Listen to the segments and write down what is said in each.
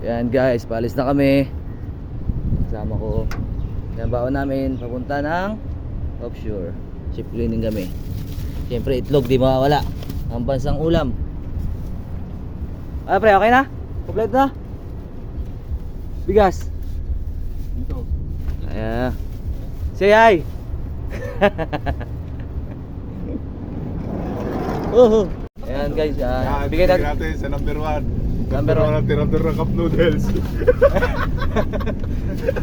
Yan guys, paalis na kami. Kasama ko. Yan baon namin papunta ng offshore. Ship cleaning kami. Siyempre itlog di mawawala. Ang bansang ulam. Ah pre, okay na? Kompleto na? Bigas. Dito. Ayan. Say hi. Ayan guys, bigay natin sa number 1. Number one. Tira-tira ng cup noodles.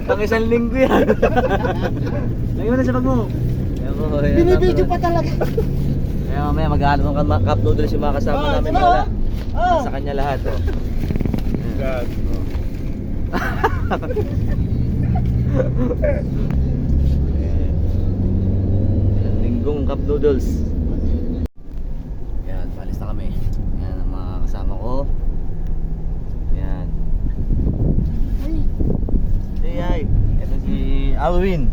Pang isang linggo yan. Lagyan mo na sa bag mo. Binibidyo pa talaga. Kaya mamaya mag-aalok ng cup noodles yung mga kasama namin. Wala. Sa kanya lahat. Oh. God. Isang linggong cup noodles. Yan, palis na kami. Yan ang mga kasama ko. Yan. Say hi. Ito si Alwin.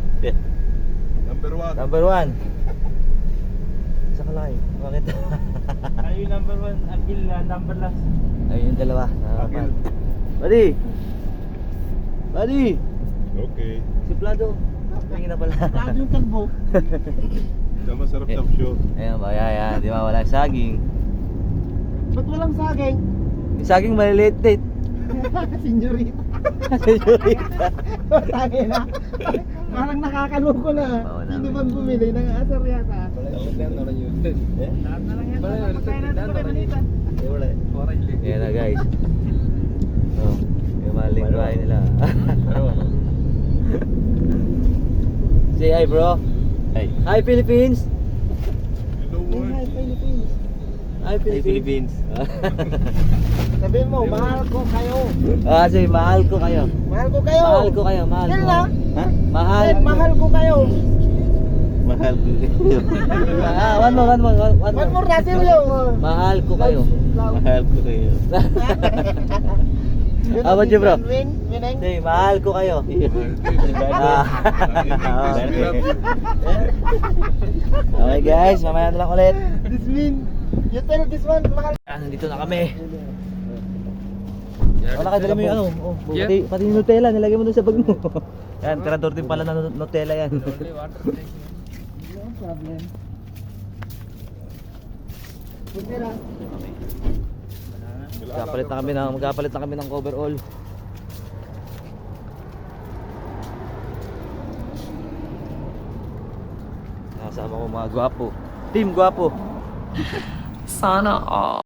Number 1. Number 1. Isa ka lang. Bakit? Ayun number 1, Agil number last. Ayun yung dalawa. Agil. Buddy! Buddy! Okay. Si Plado. Tingin na pala. Lado yung tagbo. Ito masarap sa show. Ayan ba? Ayan. Di ba wala saging? Ba't walang saging? Yung saging maliliit din. Senyorita. Senyorita. Tangin na. Parang nakakaloko na. Oo, Sino namin. bang bumili ng asar yata? Lahat na lang yan. Patay na ito kay Manita. Ayan na guys. Oh, yung maling bahay nila. Say hi bro. Hi. Hi Philippines. Hello Hey, hi, world. Philippines. Hi Philippines. Sabihin mo, mahal ko kayo. Sige, mahal ko kayo. Mahal ko kayo. Mahal ko kayo, mahal ko. Yan lang. Ha? Mahal. Eh, mahal ko kayo. Mahal ko kayo. One more. One more na, Silyo. Mahal ko kayo. Mahal ko kayo. How about you, bro? Winning. Say, mahal ko kayo. Okay guys, mamaya na lang ulit. This mean, you tell this one, mahal. Nandito na kami. Wala ka, dala mo yung ano. Oh, pati yung Nutella, nilagay mo dun sa bag mo. Yan, tirador din pala na Nutella yan. No problem. Magkapalit na kami ng coverall. Nakasama ko mga gwapo. Team gwapo. Sana all.